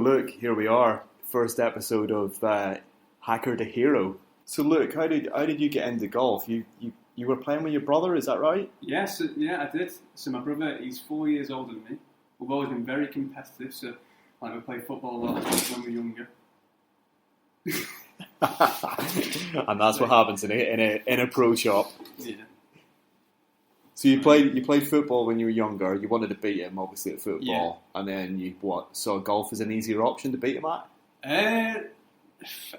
Luke, here we are, first episode of Hacker to Hero. So Luke, how did you get into golf? You were playing with your brother, is that right? Yes, I did. So my brother, he's 4 years older than me. We've always been very competitive, so we played football a lot when we were younger. And that's what happens in a pro shop. Yeah. So you played football when you were younger. You wanted to beat him, obviously, at football, and then you saw golf as an easier option to beat him at?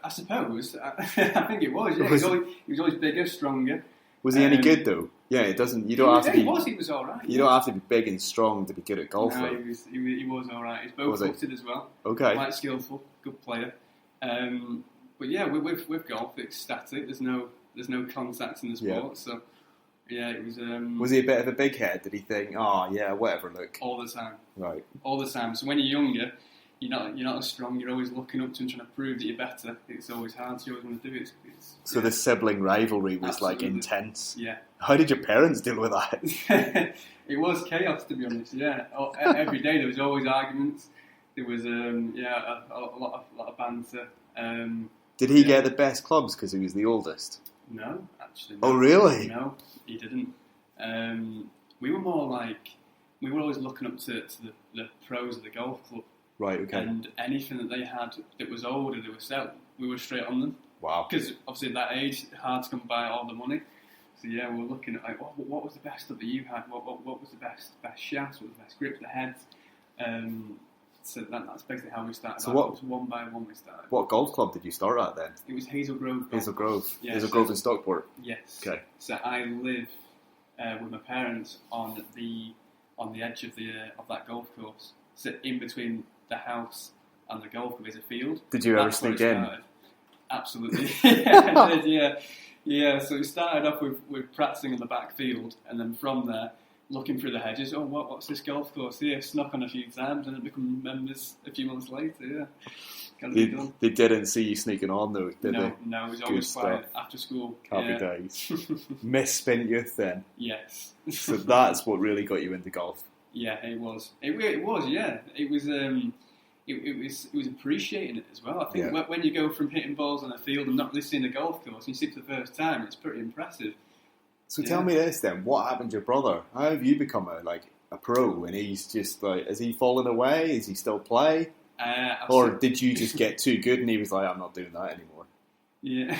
I suppose. I think it was. Yeah, he was always bigger, stronger. Was he any good though? Yeah, it doesn't. You don't have to be. He was all right. You don't have to be big and strong to be good at golf. No, he was all right. He's both-footed as well. Okay. Quite skillful, good player. But yeah, with golf, it's static. There's no contact in the sport, yeah. So. Yeah, it was. Was he a bit of a big head? Did he think, "Oh, yeah, whatever, look"? All the time. Right. All the time. So when you're younger, you're not as strong. You're always looking up to and trying to prove that you're better. It's always hard. So you always want to do it. So the sibling rivalry was Absolutely. like intense. Yeah. How did your parents deal with that? It was chaos, to be honest. Yeah. Every day there was always arguments. There was a lot of banter. Did he get the best clubs because he was the oldest? No, actually. No. Oh, really? No, he didn't. We were more like, we were always looking up to the pros of the golf club. Right, okay. And anything that they had that was older, they were selling, we were straight on them. Wow. Because obviously at that age, it's hard to come by all the money. So yeah, we were looking at like, what was the best that you had? What was the best shafts? What was the best grip? The heads. So that's basically how we started. So it was one by one we started. What golf club did you start at then? It was Hazel Grove. Hazel Grove. Yeah, Hazel Grove in Stockport. Yes. Okay. So I live with my parents on the edge of that golf course. So in between the house and the golf course is a field. Did you ever sneak in? Absolutely. Yeah, I did. Yeah. Yeah. So it started off with practicing in the back field, and then from there, looking through the hedges. Oh, what's this golf course here? Snuck on a few times, and then become members a few months later. Yeah. They didn't see you sneaking on though, did they? No, it was always quiet after school. Happy days. Misspent youth then. Yes. So that's what really got you into golf. Yeah, it was. It was. Yeah, it was. It was appreciating it as well. I think when you go from hitting balls on a field and not really seeing the golf course, and you see it for the first time, it's pretty impressive. So tell me this then: what happened to your brother? How have you become a pro? And he's just like, has he fallen away? Is he still play? Or did you just get too good and he was like, I'm not doing that anymore? Yeah,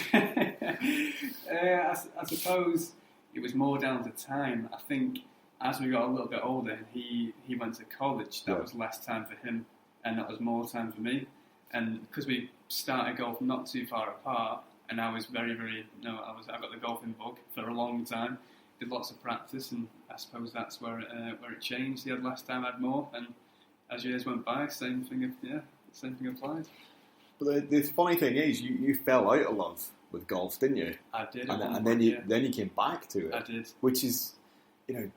I suppose it was more down to time. I think as we got a little bit older and he went to college, that was less time for him and that was more time for me. And because we started golf not too far apart, and I was I got the golfing bug for a long time, did lots of practice, and I suppose that's where it changed. He had less time, I had more, and as years went by, same thing applied. But the funny thing is, you fell out of love with golf, didn't you? I did. And then you came back to it. I did. Which is,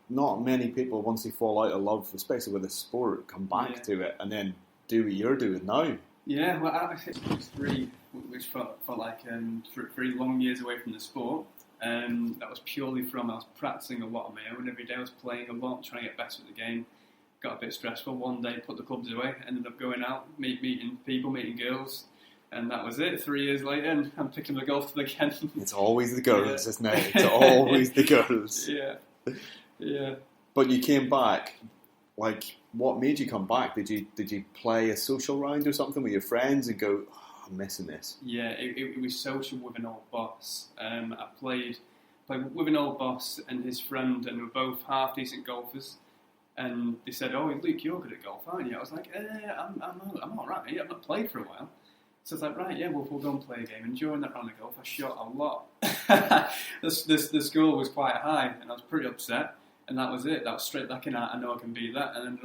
not many people, once they fall out of love, especially with a sport, come back to it and then do what you're doing now. Yeah, well, I hit 3, which felt like 3 long years away from the sport. That was purely from I was practicing a lot on my own every day. I was playing a lot, trying to get better at the game. Got a bit stressful. One day, put the clubs away. Ended up going out, meeting people, meeting girls, and that was it. 3 years later, and I'm picking the golf club again. It's always the girls, isn't it? It's always the girls. Yeah. But you came back. Like, what made you come back? Did you play a social round or something with your friends and go, oh, I'm missing this? Yeah, it was social with an old boss. I played with an old boss and his friend, and we were both half decent golfers. And they said, "Oh, Luke, you're good at golf, aren't you?" I was like, "I'm all right. I've not played for a while." So I was like, "Right, yeah, we'll go and play a game." And during that round of golf, I shot a lot. The score was quite high, and I was pretty upset. And that was it. That was straight back in. I know I can beat that. And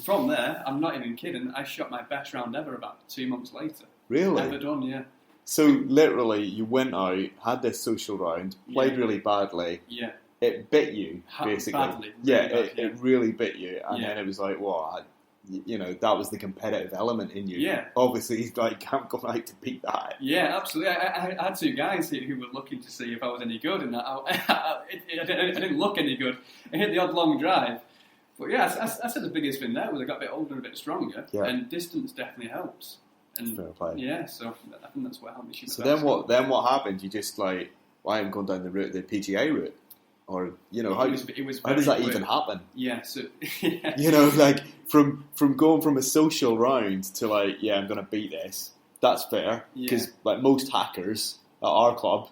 from there, I'm not even kidding. I shot my best round ever about 2 months later. Really? Ever done? Yeah. So literally, you went out, had this social round, played really badly. Yeah. It bit you, basically. Badly. It really bit you. And then it was like, well, that was the competitive element in you. Yeah. Obviously, I'm going out to beat that. Yeah, absolutely. I had 2 guys who were looking to see if I was any good, and I didn't look any good. I hit the odd long drive, But yeah, I said the biggest thing there was I got a bit older and a bit stronger, and distance definitely helps. And fair play. Yeah, so I think that's what helped me shoot. So then what happened? You just like, why am going down the PGA route? Or, how does that even happen? Yeah, so like from going from a social round to like, I'm going to beat this. That's fair, because like most hackers at our club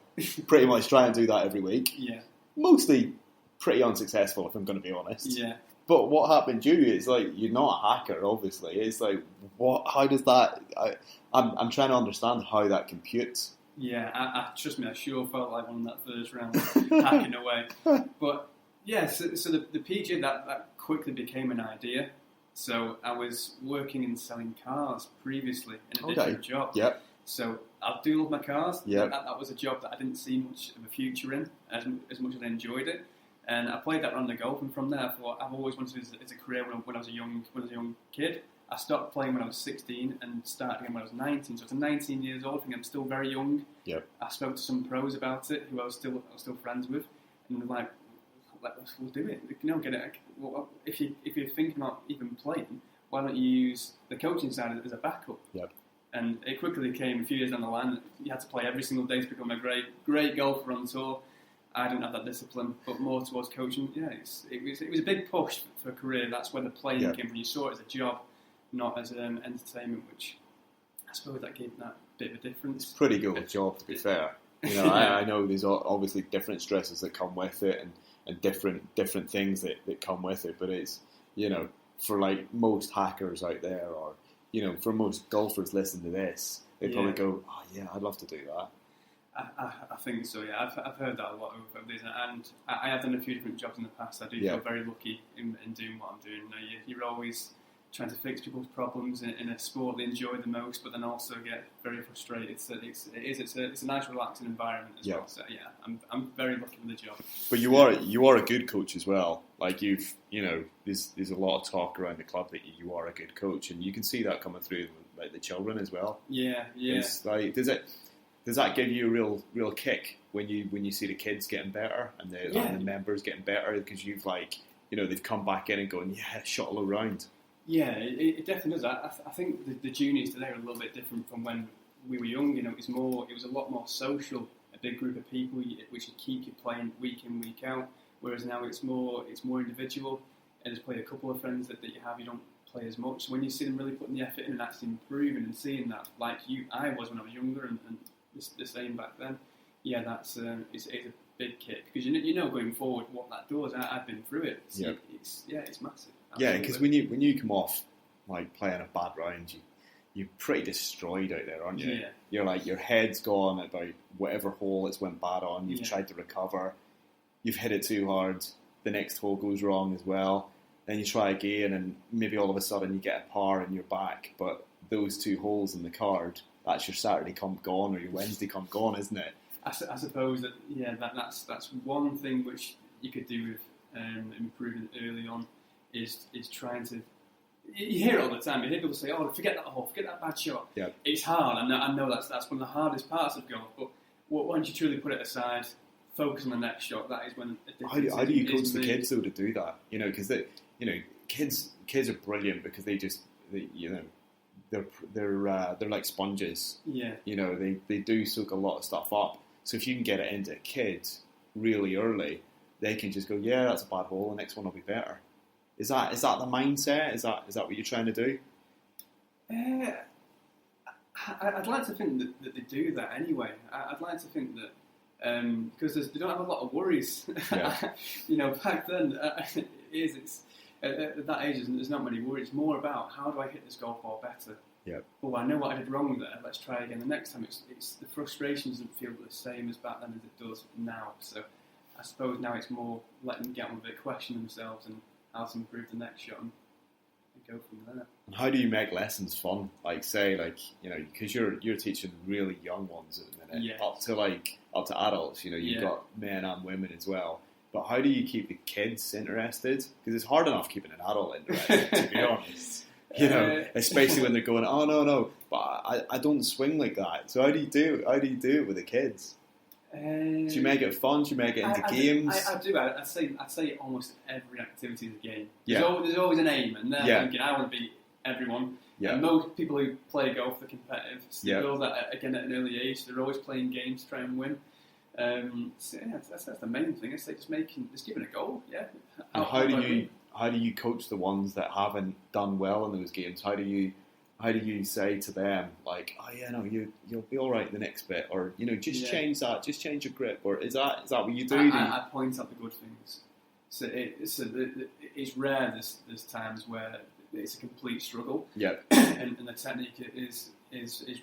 pretty much try and do that every week. Yeah, mostly pretty unsuccessful, if I'm going to be honest. Yeah. But what happened to you? It's like, you're not a hacker, obviously. It's like, what? How does that? I'm trying to understand how that computes. Yeah, I trust me, I sure felt like one in that first round, hacking away. But yeah, so the PGA, that quickly became an idea. So I was working and selling cars previously in a different job. Yep. So I do love my cars. Yep. That was a job that I didn't see much of a future in, as much as I enjoyed it. And I played that round of golf, and from there I thought I've always wanted to do as a career when I was a young kid. I stopped playing when I was 16 and started again when I was 19. So I was 19 years old. I think I'm still very young. Yep. I spoke to some pros about it who I was still friends with, and they're like, "We'll do it. Get it. Well, if you're thinking about even playing, why don't you use the coaching side as a backup?" Yep. And it quickly came a few years down the line that you had to play every single day to become a great golfer on tour. I didn't have that discipline, but more towards coaching. Yeah, it was a big push for a career. That's where the playing came from. You saw it as a job, not as entertainment, which I suppose that gave that bit of a difference. It's a pretty good job, to be fair. I know there's obviously different stresses that come with it and different things that come with it, but it's, for like most hackers out there, or, for most golfers listening to this, they probably go, oh yeah, I'd love to do that. I think so, yeah. I've heard that a lot over these, and I have done a few different jobs in the past. I do feel very lucky in doing what I'm doing. You're always trying to fix people's problems in a sport they enjoy the most, but then also get very frustrated. So it's a nice, relaxing environment as well. So yeah, I'm very lucky with the job. But you are a good coach as well. Like there's a lot of talk around the club that you are a good coach, and you can see that coming through like the children as well. Yeah. It's like, does that give you a real kick when you see the kids getting better and the members getting better, because you've they've come back in and going, shuttle around. Yeah, it definitely does. I think the juniors today are a little bit different from when we were young. It was a lot more social, a big group of people which would keep you playing week in, week out. Whereas now it's more individual, and there's probably a couple of friends that you have, you don't play as much. So when you see them really putting the effort in and actually improving and seeing that, like I was when I was younger, and the same back then, that's it's a big kick, because going forward what that does. I've been through it. It's massive. Yeah, because when you come off like playing a bad round, you're pretty destroyed out there, aren't you? Yeah. You're like, your head's gone about whatever hole it's went bad on. You've tried to recover. You've hit it too hard. The next hole goes wrong as well. Then you try again, and maybe all of a sudden you get a par and you're back. But those two holes in the card, that's your Saturday come gone, or your Wednesday come gone, isn't it? I suppose that that's one thing which you could do with improving early on is trying to. You hear it all the time. You hear people say, "Oh, forget that hole, forget that bad shot." Yeah. It's hard. I know that's one of the hardest parts of golf. But once you truly put it aside, focus on the next shot. That is when. How do you coach the kids though to do that? Because kids are brilliant, because they're like sponges. Yeah. They do soak a lot of stuff up. So if you can get it into kids really early, they can just go, yeah, that's a bad hole, the next one will be better. Is that the mindset? Is that what you're trying to do? I'd like to think that they do that anyway. I'd like to think that because they don't have a lot of worries. Yeah. Back then it's at that age there's not many worries. It's more about, how do I hit this golf ball better? Yeah. Oh, I know what I did wrong there. Let's try again. The next time, it's the frustration doesn't feel the same as back then as it does now. So I suppose now it's more letting them get on with it, question themselves, and how to improve the next shot, and go from there. And how do you make lessons fun? Because you're teaching really young ones at the minute, up to adults. You've got men and women as well. But how do you keep the kids interested? Because it's hard enough keeping an adult interested, to be honest. Especially when they're going, oh no, but I don't swing like that. So how do you do it with the kids? Do you make it fun? Do you make it into games? I do. I'd say almost every activity is a game. Yeah. There's always an aim, and they're thinking, I want to beat everyone. Yeah. And most people who play golf, they're competitive. So Yeah. they build that again at an early age. They're always playing games to try and win. So yeah, that's the main thing. It's like just giving a goal. Yeah. And how do you coach the ones that haven't done well in those games? How do you say to them, like, oh yeah, no, you'll be all right the next bit, or just change that, just change your grip, or is that what you do? I point out the good things. So it's rare. There's times where it's a complete struggle. Yeah. and the technique is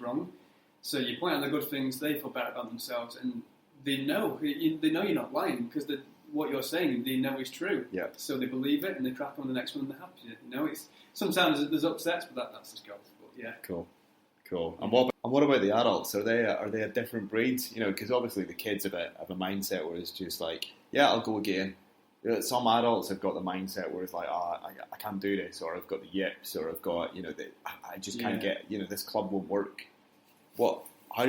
wrong. So you point out the good things. They feel better about themselves, and they know you're not lying because what you're saying they know is true. Yeah. So they believe it and they crack on the next one and they're happy. It's sometimes there's upsets, but that's just golf. But yeah. Cool. And what about the adults? Are they a different breed? Because obviously the kids have a mindset where it's just like, yeah, I'll go again. Some adults have got the mindset where it's like, I can't do this, or I've got the yips, or I've got I just can't get this club won't work. How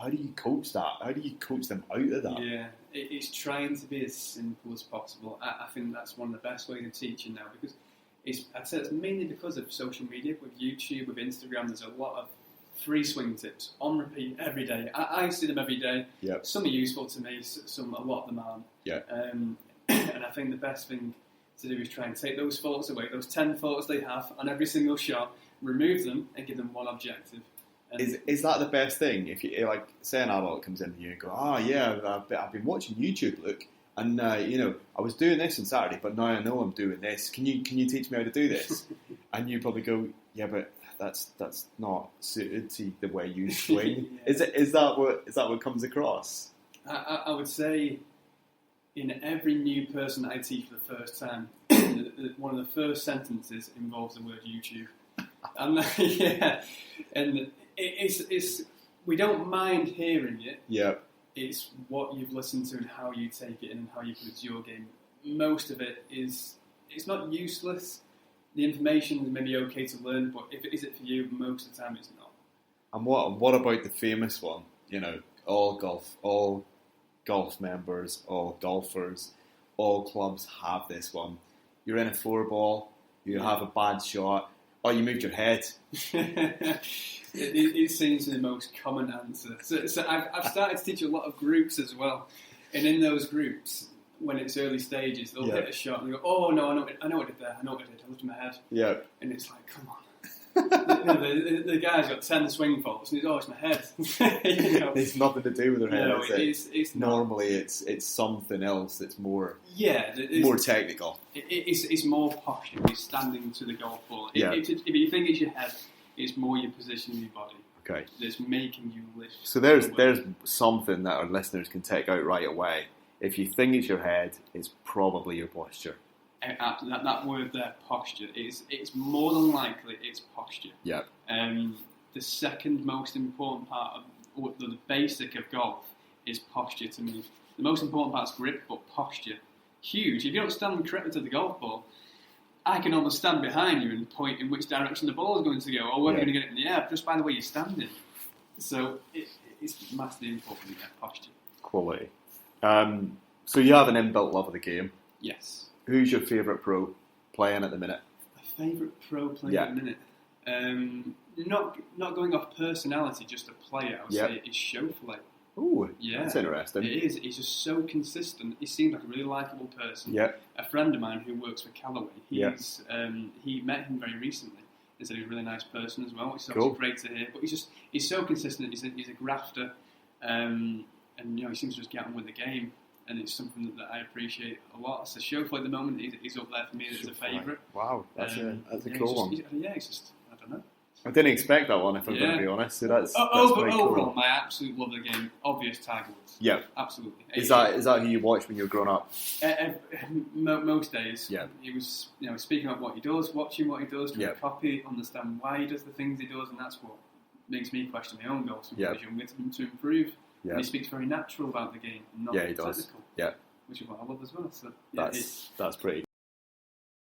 do you coach that? How do you coach them out of that? Yeah, it's trying to be as simple as possible. I think that's one of the best ways of teaching now, because I'd say it's mainly because of social media, with YouTube, with Instagram. There's a lot of free swing tips on repeat every day. I see them every day. Yep. Some are useful to me, a lot of them aren't. Yeah. And I think the best thing to do is try and take those photos away, those 10 photos they have on every single shot, remove them and give them one objective. Is that the best thing? If you say an adult comes in to you and go, yeah, I've been watching YouTube, Luke, and I was doing this on Saturday, but now I know I'm doing this. Can you teach me how to do this? And you probably go, yeah, but that's not suited to the way you swing. Yeah. Is that what comes across? I would say in every new person I teach for the first time, one of the first sentences involves the word YouTube. And and it's we don't mind hearing it. Yeah. It's what you've listened to and how you take it in and how you put it to your game. Most of it it's not useless. The information is maybe okay to learn, but if it is it for you, most of the time it's not. And what about the famous one? All golf members, all golfers, all clubs have this one. You're in a 4-ball, you have a bad shot. Oh, you moved your head. It seems the most common answer. So I've started to teach a lot of groups as well, and in those groups, when it's early stages, they'll hit a shot and they go, "Oh no, I know what I did there. I know what I did. I lifted my head." Yeah. And it's like, come on. the guy's got 10 swing faults, and he's it's my head. It's nothing to do with their head. No, it's normally it's something else that's more more technical. It's more posture. It's standing to the golf ball. If you think it's your head, it's more your position in your body. Okay. That's making you lift. So there's something that our listeners can take out right away. If you think it's your head, it's probably your posture. That word there, posture, it's more than likely it's posture. Yeah. The second most important part of the basic of golf is posture to me. The most important part is grip, but posture, huge. If you don't stand correctly to the golf ball, I can almost stand behind you and point in which direction the ball is going to go, or whether you're going to get it in the air, just by the way you're standing. So it's massively important, posture. Quality. So you have an inbuilt love of the game. Yes. Who's your favourite pro playing at the minute? My favourite pro playing at the minute? Not going off personality, just a player, I would say, is Schauffele. Ooh, that's interesting. It is. He's just so consistent. He seems like a really likeable person. Yeah. A friend of mine who works for Callaway, he met him very recently and said he's a really nice person as well, which is obviously great to hear. But he's so consistent. He's a grafter, and he seems to just get on with the game. And it's something that I appreciate a lot. So Schauffele at the moment is up there for me as a favourite. Wow, that's a cool one. It's just, I don't know. I didn't expect that one, if I'm going to be honest. So that's overall, cool. My absolute love of the game, obvious Tiger Woods. Yeah, absolutely. Is that who you watched when you were growing up? Most days. Yeah. He was, speaking about what he does, watching what he does, trying to copy, understand why he does the things he does, and that's what makes me question my own goals when I was younger, to improve. Yeah. And he speaks very natural about the game, not technical. Yeah. Which is what I love as well. So that's pretty